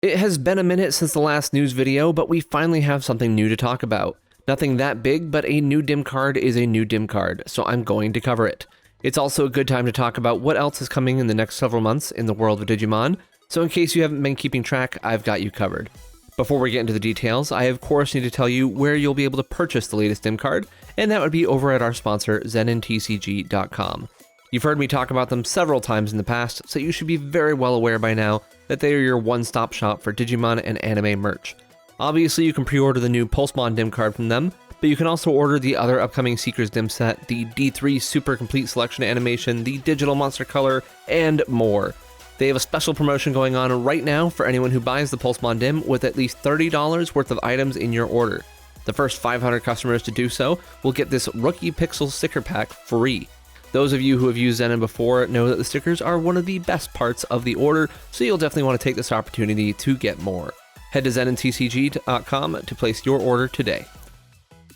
It has been a minute since the last news video, but we finally have something new to talk about. Nothing that big, but a new dim card is a new dim card, so I'm going to cover it. It's also a good time to talk about what else is coming in the next several months in the world of Digimon, so in case you haven't been keeping track, I've got you covered. Before we get into the details, I of course need to tell you where you'll be able to purchase the latest dim card, and that would be over at our sponsor, ZeninTCG.com. You've heard me talk about them several times in the past, so you should be very well aware by now that they are your one-stop shop for Digimon and anime merch. Obviously, you can pre-order the new Pulsemon Dim card from them, but you can also order the other upcoming Seekers Dim set, the D3 Super Complete Selection Animation, the Digital Monster Color, and more. They have a special promotion going on right now for anyone who buys the Pulsemon Dim with at least $30 worth of items in your order. The first 500 customers to do so will get this Rookie Pixel sticker pack free. Those of you who have used Zenin before know that the stickers are one of the best parts of the order, so you'll definitely want to take this opportunity to get more. Head to ZeninTCG.com to place your order today.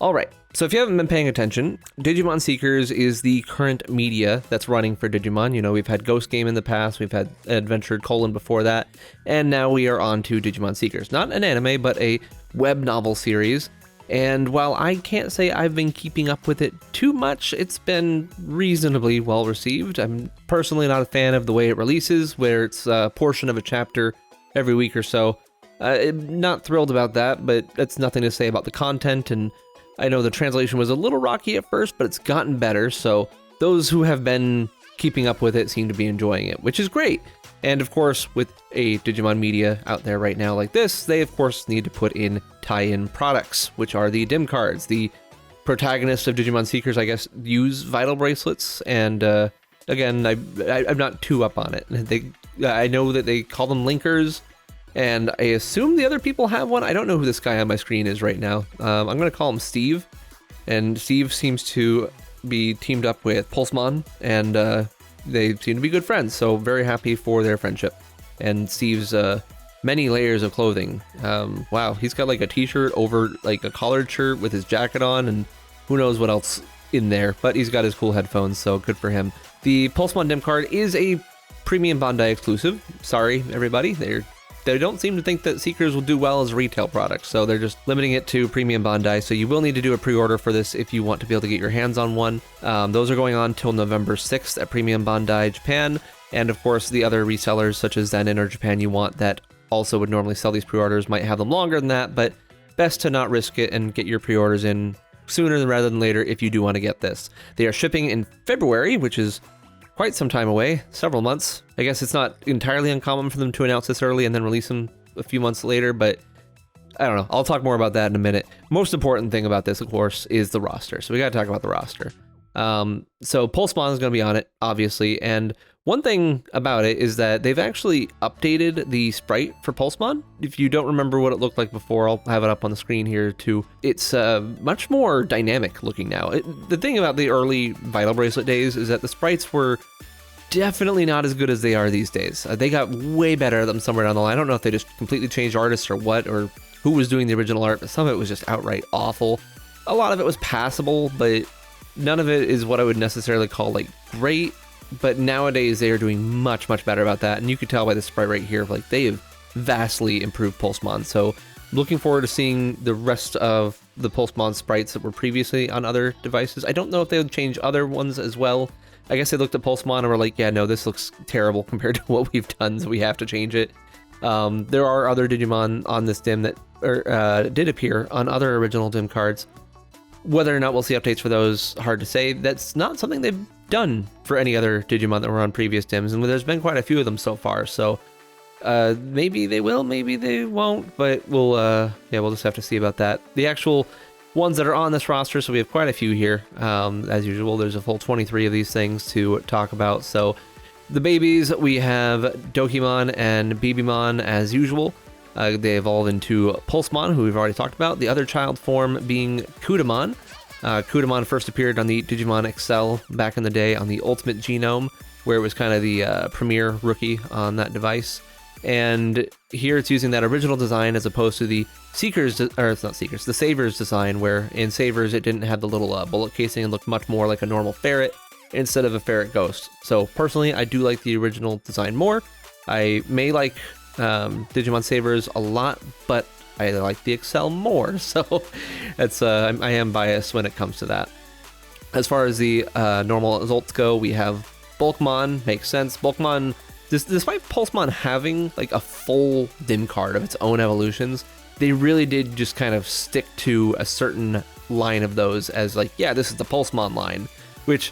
Alright, so if you haven't been paying attention, Digimon Seekers is the current media that's running for Digimon. You know, we've had Ghost Game in the past, we've had Adventured Colon before that, and now we are on to Digimon Seekers. Not an anime, but a web novel series. And while I can't say I've been keeping up with it too much, it's been reasonably well received. I'm personally not a fan of the way it releases, where it's a portion of a chapter every week or so. I'm not thrilled about that, but that's nothing to say about the content, and I know the translation was a little rocky at first, but it's gotten better, so those who have been keeping up with it seem to be enjoying it, which is great. And of course, with a Digimon media out there right now like this, they of course need to put in tie-in products, which are the dim cards. The protagonists of Digimon Seekers, I guess, use vital bracelets, and again, I'm not too up on it. I know that they call them linkers, and I assume the other people have one. I don't know who this guy on my screen is right now. I'm going to call him Steve, and Steve seems to be teamed up with Pulsemon, and they seem to be good friends, so very happy for their friendship. And Steve's many layers of clothing. Wow, he's got like a t-shirt over like a collared shirt with his jacket on, and who knows what else in there, but he's got his cool headphones, so good for him. The Pulsemon Dim card is a premium Bandai exclusive. Sorry, everybody. They don't seem to think that Seekers will do well as a retail product, so they're just limiting it to premium Bandai, so you will need to do a pre-order for this if you want to be able to get your hands on one. Those are going on till November 6th at Premium Bandai Japan, and of course the other resellers such as Zenin or Japan You Want that also would normally sell these pre-orders might have them longer than that, but best to not risk it and get your pre-orders in sooner rather than later if you do want to get this. They are shipping in February, which is quite some time away, several months. I guess it's not entirely uncommon for them to announce this early and then release them a few months later, but I don't know. I'll talk more about that in a minute. Most important thing about this, of course, is the roster. So we got to talk about the roster. So Pulsemon is going to be on it, obviously, and one thing about it is that they've actually updated the sprite for Pulsemon. If you don't remember what it looked like before, I'll have it up on the screen here too. It's much more dynamic looking now. The thing about the early Vital Bracelet days is that the sprites were definitely not as good as they are these days. They got way better than somewhere down the line. I don't know if they just completely changed artists or what, or who was doing the original art, but some of it was just outright awful. A lot of it was passable, but none of it is what I would necessarily call like great. But nowadays they are doing much better about that, and you could tell by the sprite right here, like they have vastly improved Pulsemon. So looking forward to seeing the rest of the Pulsemon sprites that were previously on other devices. I don't know if they would change other ones as well. I guess they looked at Pulsemon and were like, yeah, no, this looks terrible compared to what we've done, so we have to change it. There are other Digimon on this dim that did appear on other original dim cards. Whether or not we'll see updates for those, hard to say. That's not something they've done for any other Digimon that were on previous dims, and there's been quite a few of them so far, so maybe they will, maybe they won't, but we'll just have to see about that. The actual ones that are on this roster, so we have quite a few here. As usual, there's a full 23 of these things to talk about. So the babies, we have Dokimon and Bibimon as usual. They evolve into Pulsemon, who we've already talked about. The other child form being Kudamon. Kudamon first appeared on the Digimon XL back in the day on the Ultimate Genome, where it was kind of the premier rookie on that device. And here it's using that original design as opposed to the the Savers design, where in Savers it didn't have the little bullet casing and looked much more like a normal ferret instead of a ferret ghost. So personally, I do like the original design more. I may like Digimon Savers a lot, but I like the XL more, so it's I am biased when it comes to that. As far as the normal results go, we have Bulkmon, makes sense. Bulkmon, despite Pulsemon having like a full Dim card of its own evolutions, they really did just kind of stick to a certain line of those as like, yeah, this is the Pulsemon line, which,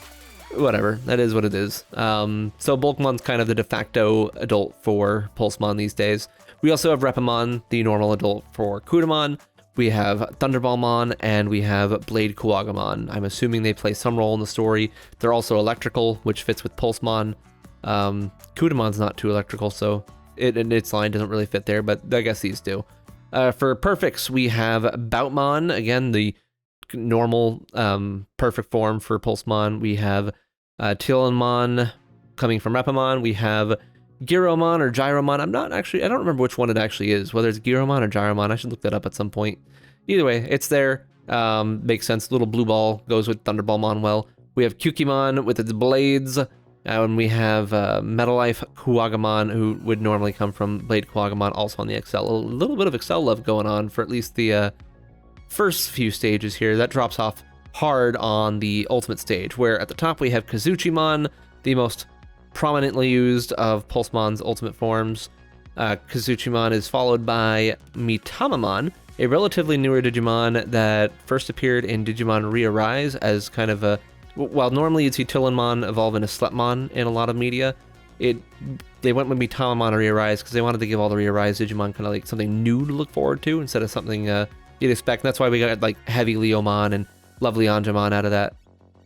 whatever, that is what it is. So Bulkmon's kind of the de facto adult for Pulsemon these days. We also have Repamon, the normal adult for Kudamon. We have Thunderballmon, and we have Blade Kuwagamon. I'm assuming they play some role in the story. They're also electrical, which fits with Pulsemon. Kudamon's not too electrical, so its line doesn't really fit there, but I guess these do. For Perfects, we have Boutmon, again, the normal perfect form for Pulsemon. We have Tilanmon coming from Repamon. We have Gyromon or Gyromon. I don't remember which one it actually is, whether it's Gyromon or Gyromon. I should look that up at some point. Either way, it's there. Makes sense. Little blue ball goes with Thunderballmon well. We have Kyukimon with its blades. And we have Metalife Kuwagamon, who would normally come from Blade Kuwagamon, also on the XL. A little bit of XL love going on for at least the first few stages here. That drops off hard on the ultimate stage, where at the top we have Kazuchimon, the most prominently used of Pulsemon's ultimate forms. Kazuchimon is followed by Mitamamon, a relatively newer Digimon that first appeared in Digimon Re-Arise as kind of a... While normally you'd see Tilanmon evolve into Slepmon in a lot of media, they went with Mitamamon Re-Arise because they wanted to give all the Re-Arise Digimon kind of like something new to look forward to instead of something you'd expect. And that's why we got like Heavy Leomon and Lovely Angemon out of that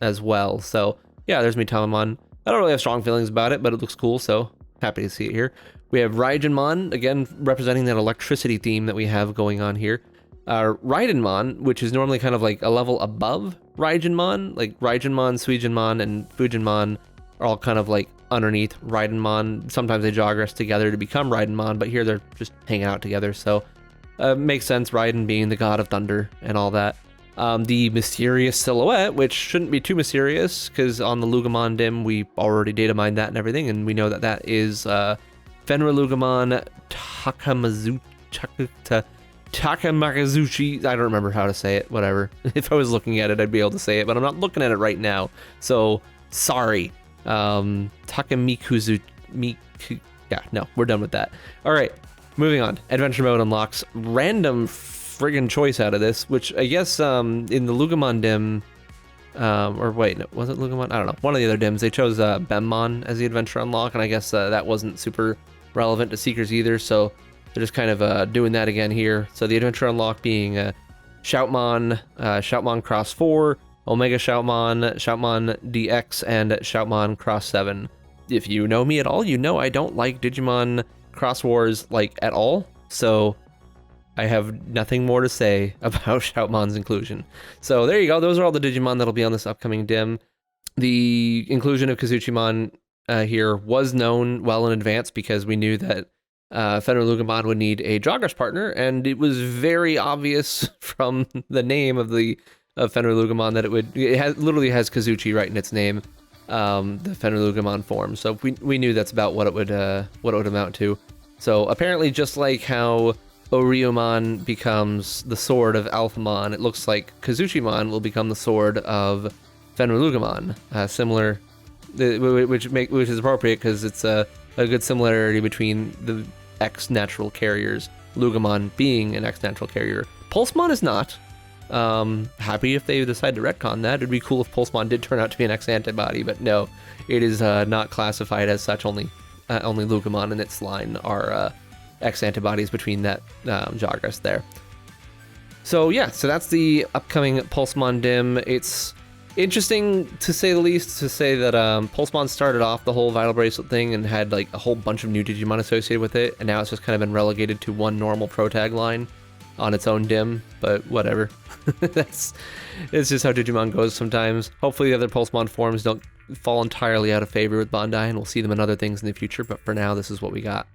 as well. So yeah, there's Mitamamon. I don't really have strong feelings about it, but it looks cool, so happy to see it here. We have Raigenmon, again, representing that electricity theme that we have going on here. Raidenmon, which is normally kind of like a level above Raigenmon, like Raigenmon, Suigenmon, and Fujinmon are all kind of like underneath Raidenmon. Sometimes they jog together to become Raidenmon, but here they're just hanging out together, so makes sense, Raiden being the god of thunder and all that. The mysterious silhouette, which shouldn't be too mysterious, because on the Lugamon Dim, we already data mined that and everything, and we know that that is Fenrir Lugamon Takamakazuchi. I don't remember how to say it, whatever. If I was looking at it, I'd be able to say it, but I'm not looking at it right now, so sorry. Takamikuzu... Yeah, no, we're done with that. All right, moving on. Adventure mode unlocks random friggin' choice out of this, which I guess in the Lugamon Dim, or wait, no, was it Lugamon? I don't know. One of the other Dims, they chose Bemmon as the adventure unlock, and I guess that wasn't super relevant to Seekers either, so they're just kind of doing that again here. So the adventure unlock being Shoutmon, Shoutmon Cross 4, Omega Shoutmon, Shoutmon DX, and Shoutmon Cross 7. If you know me at all, you know I don't like Digimon Cross Wars like at all, so I have nothing more to say about Shoutmon's inclusion. So there you go. Those are all the Digimon that'll be on this upcoming Dim. The inclusion of Kazuchimon here was known well in advance because we knew that Fenrir Lugamon would need a Joggers partner, and it was very obvious from the name of Fenrir Lugamon that literally has Kazuchi right in its name, the Fenrir Lugamon form. So we knew that's about what it would amount to. So apparently, just like how Oriomon becomes the sword of Alphamon, it looks like Kazuchimon will become the sword of Fenrir Lugamon. Similar, which is appropriate because it's a good similarity between the X-natural carriers, Lugamon being an X-natural carrier. Pulsemon is not. Happy if they decide to retcon that. It'd be cool if Pulsemon did turn out to be an X-antibody, but no, it is not classified as such. Only Lugamon and its line are X-antibodies between that Joggers there. So yeah, so that's the upcoming Pulsemon Dim. It's interesting to say the least to say that Pulsemon started off the whole Vital Bracelet thing and had like a whole bunch of new Digimon associated with it, and now it's just kind of been relegated to one normal Protag line on its own Dim, but whatever. It's just how Digimon goes sometimes. Hopefully the other Pulsemon forms don't fall entirely out of favor with Bandai, and we'll see them in other things in the future, but for now, this is what we got.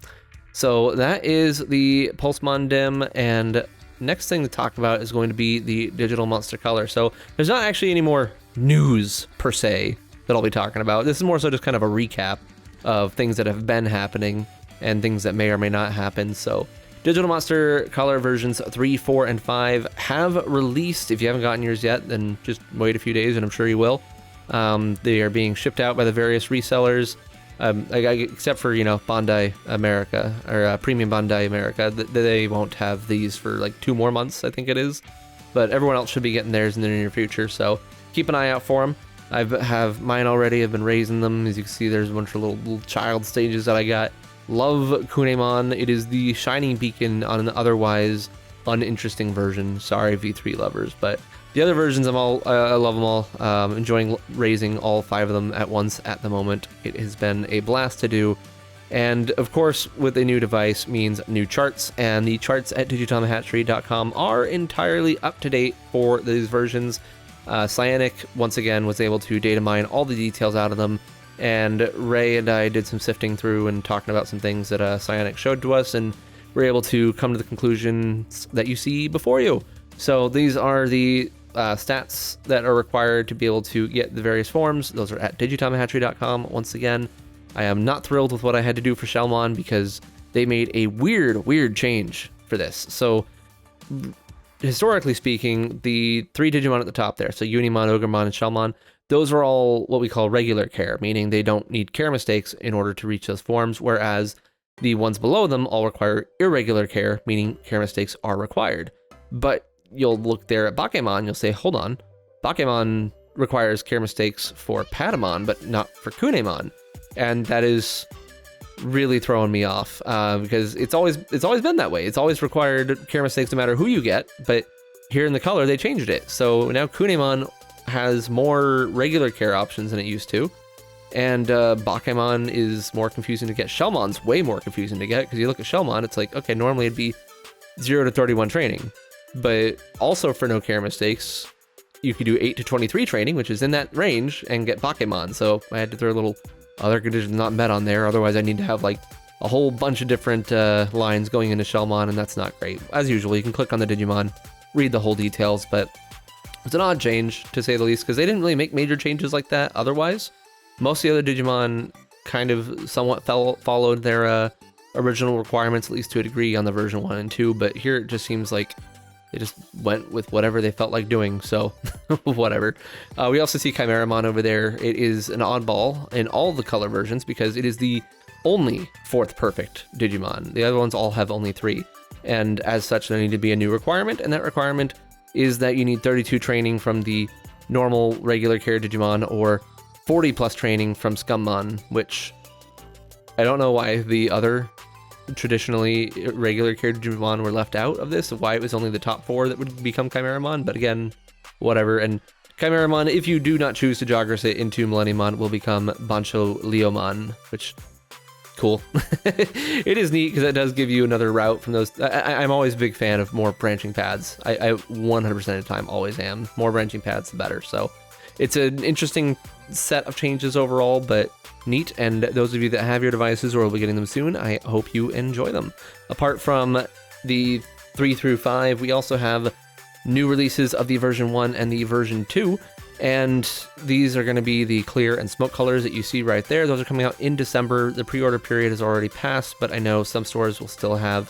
So that is the Pulsemon Dim, and next thing to talk about is going to be the Digital Monster Color. So there's not actually any more news, per se, that I'll be talking about. This is more so just kind of a recap of things that have been happening and things that may or may not happen. So Digital Monster Color versions 3, 4, and 5 have released. If you haven't gotten yours yet, then just wait a few days and I'm sure you will. They are being shipped out by the various resellers, except for, Bandai America, or Premium Bandai America. They won't have these for like 2 more months, I think it is. But everyone else should be getting theirs in the near future, so keep an eye out for them. I have mine already. I've been raising them. As you can see, there's a bunch of little child stages that I got. Love Kunemon. It is the shining beacon on an otherwise uninteresting version. Sorry, V3 lovers, but the other versions, I love them all. Enjoying raising all 5 of them at once at the moment. It has been a blast to do. And of course, with a new device means new charts, and the charts at digitomahatchery.com are entirely up to date for these versions. Cyanic, once again, was able to data mine all the details out of them, and Ray and I did some sifting through and talking about some things that Cyanic showed to us, and we're able to come to the conclusions that you see before you. So these are the stats that are required to be able to get the various forms. Those are at digitomahatchery.com. Once again, I am not thrilled with what I had to do for Shellmon because they made a weird change for this. So historically speaking, the 3 Digimon at the top there, so Unimon, Ogremon, and Shellmon, those are all what we call regular care, meaning they don't need care mistakes in order to reach those forms, whereas the ones below them all require irregular care, meaning care mistakes are required. But you'll look there at Bakemon, you'll say, hold on, Bakemon requires care mistakes for Patamon, but not for Kunemon. And that is really throwing me off because it's always been that way. It's always required care mistakes no matter who you get, but here in the color they changed it. So now Kunemon has more regular care options than it used to, and Bakemon is more confusing to get. Shellmon's way more confusing to get because you look at Shellmon, it's like, okay, normally it'd be 0 to 31 training, but also for no care mistakes, you could do 8 to 23 training, which is in that range, and get Bakemon. So I had to throw a little other conditions not met on there, otherwise I need to have like a whole bunch of different lines going into Shellmon, and that's not great. As usual, you can click on the Digimon, read the whole details, but it's an odd change to say the least because they didn't really make major changes like that otherwise. Most of the other Digimon kind of somewhat followed their original requirements, at least to a degree, on the version 1 and 2, but here it just seems like they just went with whatever they felt like doing, so whatever. We also see Chimeramon over there. It is an oddball in all the color versions because it is the only 4th perfect Digimon. The other ones all have only 3, and as such there need to be a new requirement, and that requirement is that you need 32 training from the normal regular care Digimon or 40 plus training from Scummon, which I don't know why the other traditionally regular care Digimon were left out of this, why it was only the top 4 that would become Chimeramon, but again, whatever. And Chimeramon, if you do not choose to Jogress it into Millenniumon, will become Bancho Leomon, which, cool. It is neat because it does give you another route from those. I'm always a big fan of more branching paths. I 100% of the time always am. More branching paths, the better. So it's an interesting set of changes overall, but neat. And those of you that have your devices or will be getting them soon, I hope you enjoy them. Apart from the 3 through 5, we also have new releases of the version 1 and the version 2, and these are going to be the clear and smoke colors that you see right there. Those are coming out in December. The pre-order period has already passed, but I know some stores will still have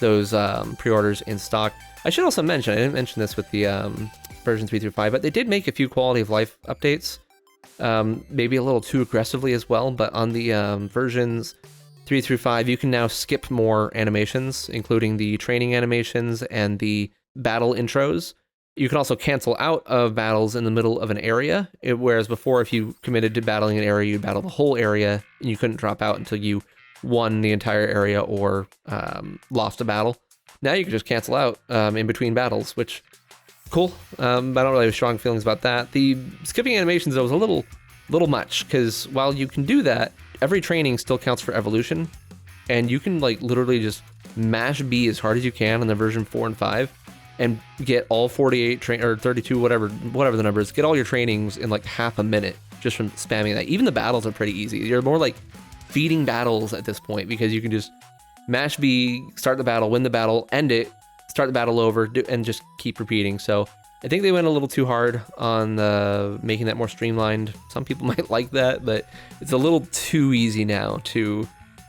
those pre-orders in stock. I should also mention, I didn't mention this with the version 3 through 5, but they did make a few quality of life updates. Maybe a little too aggressively as well, but on the versions 3 through 5, you can now skip more animations, including the training animations and the battle intros. You can also cancel out of battles in the middle of an area, whereas before, if you committed to battling an area, you'd battle the whole area, and you couldn't drop out until you won the entire area or lost a battle. Now you can just cancel out in between battles, which, cool. I don't really have strong feelings about that. The skipping animations, though, was a little much, because while you can do that, every training still counts for evolution, and you can like literally just mash B as hard as you can on the version 4 and 5, and get all 48 or 32, whatever the number is, get all your trainings in like half a minute just from spamming that. Even the battles are pretty easy. You're more like feeding battles at this point because you can just mash B, start the battle, win the battle, end it, start the battle over, and just keep repeating. So I think they went a little too hard on making that more streamlined. Some people might like that, but it's a little too easy now to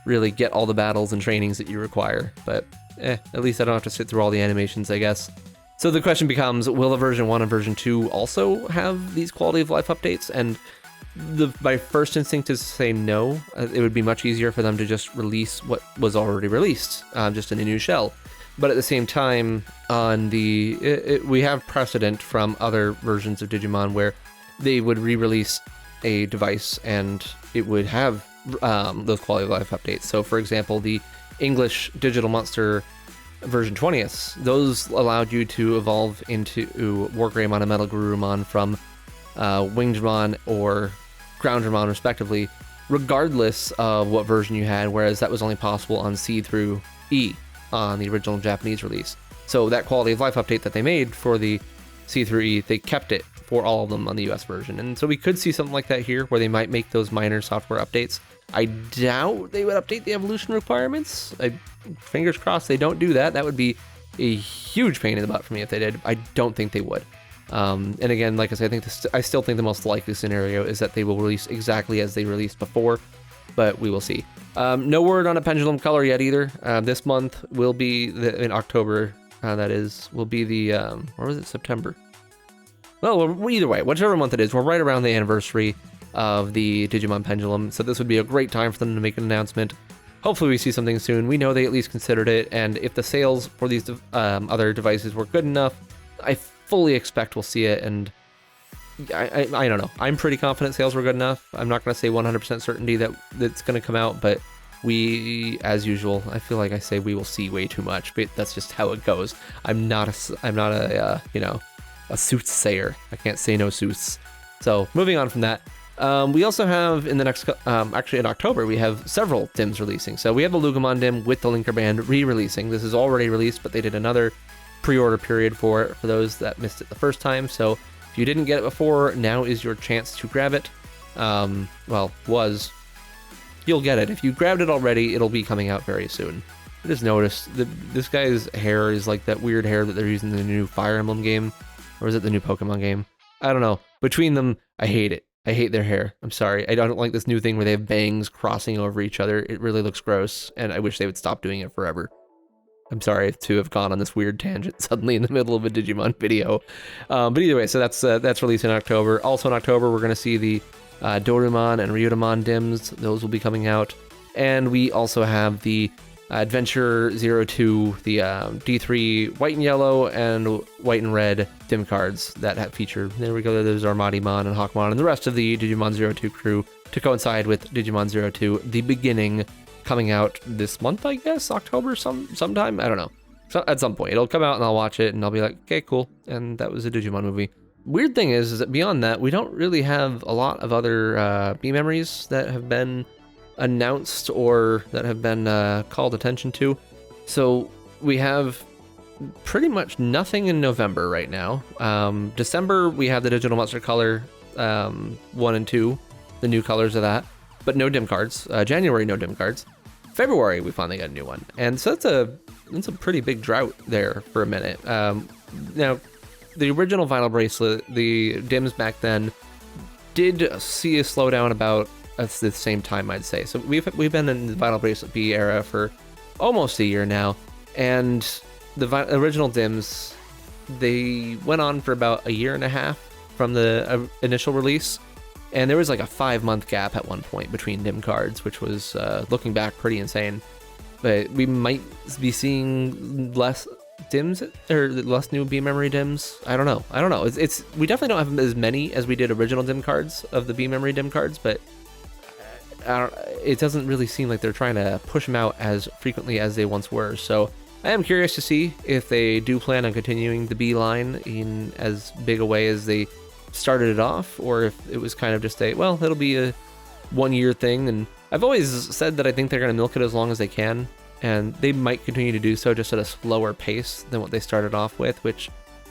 really get all the battles and trainings that you require. But at least I don't have to sit through all the animations, I guess. So the question becomes, will the version 1 and version 2 also have these quality of life updates? And my first instinct is to say no. It would be much easier for them to just release what was already released, just in a new shell. But at the same time, we have precedent from other versions of Digimon where they would re-release a device and it would have those quality of life updates. So for example, the English Digital Monster version 20th, those allowed you to evolve into Wargreymon and Metal Garurumon from Wingedmon or Groundramon respectively, regardless of what version you had, whereas that was only possible on C through E on the original Japanese release. So that quality of life update that they made for the C through E, they kept it for all of them on the US version. And so we could see something like that here, where they might make those minor software updates. I doubt they would update the evolution requirements. Fingers crossed they don't do that. That would be a huge pain in the butt for me if they did. I don't think they would. And again, like I said, I still think the most likely scenario is that they will release exactly as they released before, but we will see. No word on a pendulum color yet either. This month will be in October. Will be the or was it September? Well, either way, whichever month it is, we're right around the anniversary of the Digimon Pendulum, so this would be a great time for them to make an announcement. Hopefully we see something soon. We know they at least considered it, and if the sales for these other devices were good enough, I fully expect we'll see it, and I don't know. I'm pretty confident sales were good enough. I'm not going to say 100% certainty that it's going to come out, but we, as usual, I feel like I say we will see way too much, but that's just how it goes. I'm not a soothsayer. I can't say no sooths. So moving on from that, we also have in the next, actually in October, we have several DIMs releasing. So we have the Lugomon Dim with the Linker Band re-releasing. This is already released, but they did another pre-order period for it for those that missed it the first time. So if you didn't get it before, now is your chance to grab it. You'll get it. If you grabbed it already, it'll be coming out very soon. I just noticed that this guy's hair is like that weird hair that they're using in the new Fire Emblem game. Or is it the new Pokemon game? I don't know. Between them, I hate it. I hate their hair. I'm sorry. I don't like this new thing where they have bangs crossing over each other. It really looks gross, and I wish they would stop doing it forever. I'm sorry to have gone on this weird tangent suddenly in the middle of a Digimon video. But either way, so that's released in October. Also in October, we're going to see the Dorumon and Ryudomon Dims. Those will be coming out. And we also have the Adventure 02, the D3 white and yellow and white and red dim cards that have featured. There we go. There's Armadimon and Hawkmon and the rest of the Digimon 02 crew to coincide with Digimon 02, the beginning, coming out this month, I guess, October sometime. I don't know. So at some point it'll come out and I'll watch it and I'll be like, okay, cool. And that was a Digimon movie. Weird thing is that beyond that, we don't really have a lot of other B memories that have been announced or that have been called attention to. So we have pretty much nothing in November right now. December, we have the Digital Monster Color 1 and 2, the new colors of that, but no dim cards. January, no dim cards. February, we finally got a new one. And so it's a pretty big drought there for a minute. Now, the original Vinyl Bracelet, the dims back then, did see a slowdown about at the same time, I'd say. So we've been in the Vinyl Bracelet B era for almost a year now, and the original dims, they went on for about a year and a half from the initial release, and there was like a 5-month gap at one point between dim cards, which was looking back pretty insane. But we might be seeing less dims or less new B memory dims. I don't know. It's we definitely don't have as many as we did original dim cards of the B memory dim cards, but it doesn't really seem like they're trying to push them out as frequently as they once were. So I am curious to see if they do plan on continuing the B line in as big a way as they started it off, or if it was kind of just it'll be a 1-year thing. And I've always said that I think they're going to milk it as long as they can, and they might continue to do so just at a slower pace than what they started off with, which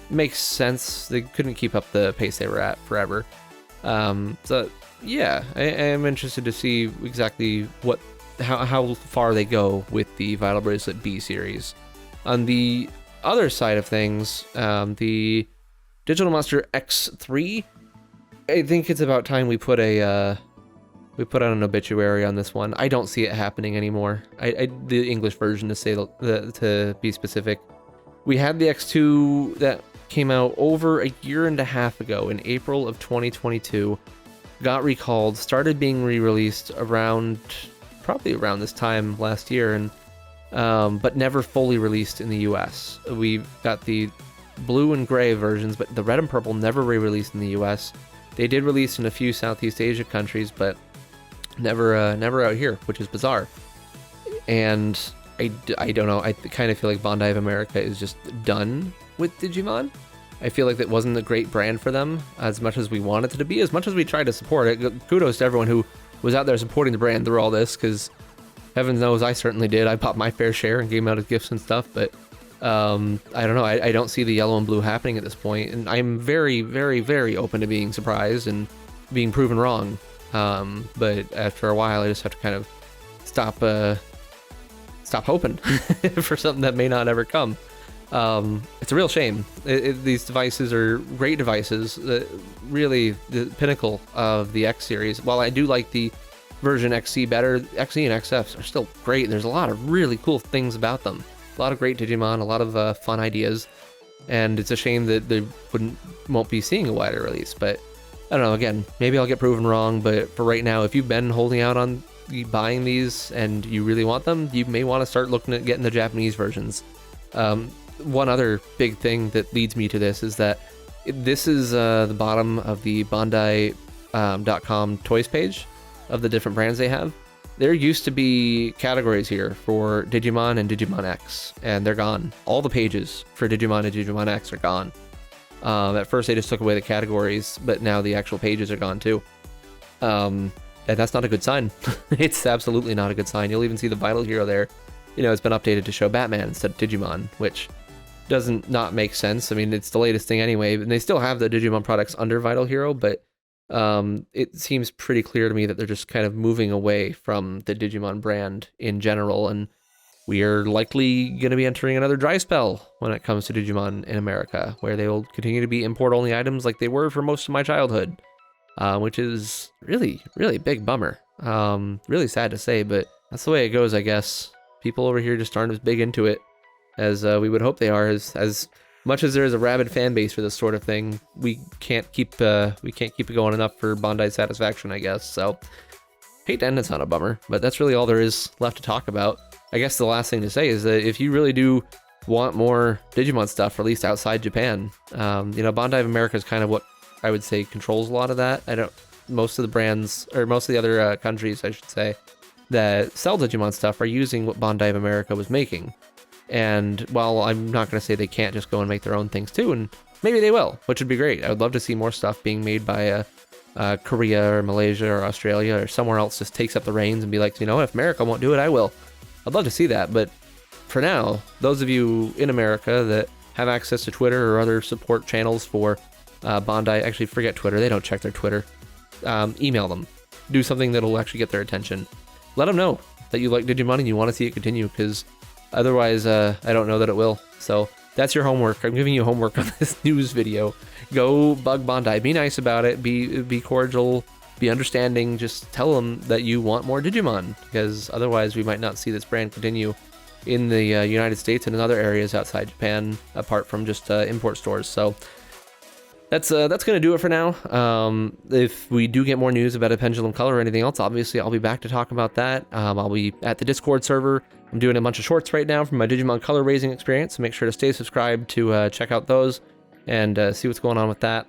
makes sense. They couldn't keep up the pace they were at forever. So yeah, I am interested to see exactly how far they go with the Vinyl Bracelet B series. On the other side of things, the Digital Monster X3, I think it's about time we put a We put out an obituary on this one. I don't see it happening anymore. The English version, to be specific. We had the X2 that came out over a year and a half ago in April of 2022. Got recalled, started being re-released probably around this time last year, and but never fully released in the US. We've got the blue and gray versions, but the red and purple never re-released in the US. They did release in a few Southeast Asia countries, but never out here, which is bizarre. And I don't know, I kind of feel like Bandai of America is just done with Digimon. I feel like that wasn't a great brand for them, as much as we wanted it to be, as much as we tried to support it. Kudos to everyone who was out there supporting the brand through all this, because heaven knows I certainly did. I popped my fair share and gave them out as gifts and stuff, but I don't know, I don't see the yellow and blue happening at this point, and I'm very, very, very open to being surprised and being proven wrong. But after a while, I just have to kind of stop hoping for something that may not ever come. It's a real shame. These devices are great devices, really the pinnacle of the X series. While I do like the version XC better, XE and XFs are still great. There's a lot of really cool things about them. A lot of great Digimon, a lot of fun ideas, and it's a shame that they won't be seeing a wider release. But I don't know, again, maybe I'll get proven wrong, but for right now, if you've been holding out on buying these and you really want them, you may want to start looking at getting the Japanese versions. One other big thing that leads me to this is that this is the bottom of the Bandai.com toys page of the different brands they have. There used to be categories here for Digimon and Digimon X, and they're gone. All the pages for Digimon and Digimon X are gone. At first they just took away the categories, but now the actual pages are gone too. And that's not a good sign. It's absolutely not a good sign. You'll even see the Vital Hero there. You know, it's been updated to show Batman instead of Digimon, which doesn't not make sense. I mean, it's the latest thing anyway, and they still have the Digimon products under Vital Hero, but it seems pretty clear to me that they're just kind of moving away from the Digimon brand in general, and we are likely going to be entering another dry spell when it comes to Digimon in America, where they will continue to be import-only items like they were for most of my childhood, which is really, really big bummer. Really sad to say, but that's the way it goes, I guess. People over here just aren't as big into it as we would hope they are. As much as there is a rabid fan base for this sort of thing, we can't keep it going enough for Bandai's satisfaction, I guess. So, hate to end this on a bummer, but that's really all there is left to talk about. I guess the last thing to say is that if you really do want more Digimon stuff released outside Japan, you know, Bandai of America is kind of what I would say controls a lot of that. Most of the brands, or most of the other countries, I should say, that sell Digimon stuff are using what Bandai of America was making. And while I'm not going to say they can't just go and make their own things too, and maybe they will, which would be great. I would love to see more stuff being made by Korea or Malaysia or Australia or somewhere else just takes up the reins and be like, you know, if America won't do it, I will. I'd love to see that, but for now, those of you in America that have access to Twitter or other support channels for Bandai, actually forget Twitter, they don't check their Twitter. Email them. Do something that'll actually get their attention. Let them know that you like Digimon and you want to see it continue, because otherwise, I don't know that it will. So that's your homework. I'm giving you homework on this news video. Go bug Bandai. Be nice about it. Be cordial. Be understanding. Just tell them that you want more Digimon, because otherwise we might not see this brand continue in the United States and in other areas outside Japan, apart from just import stores. So that's going to do it for now. If we do get more news about a Pendulum Color or anything else, obviously I'll be back to talk about that. I'll be at the Discord server. I'm doing a bunch of shorts right now from my Digimon color raising experience, so make sure to stay subscribed to check out those and see what's going on with that.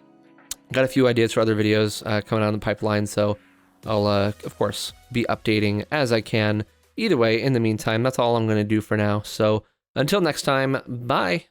Got a few ideas for other videos coming out in the pipeline, so I'll, of course, be updating as I can. Either way, in the meantime, that's all I'm going to do for now. So until next time, bye!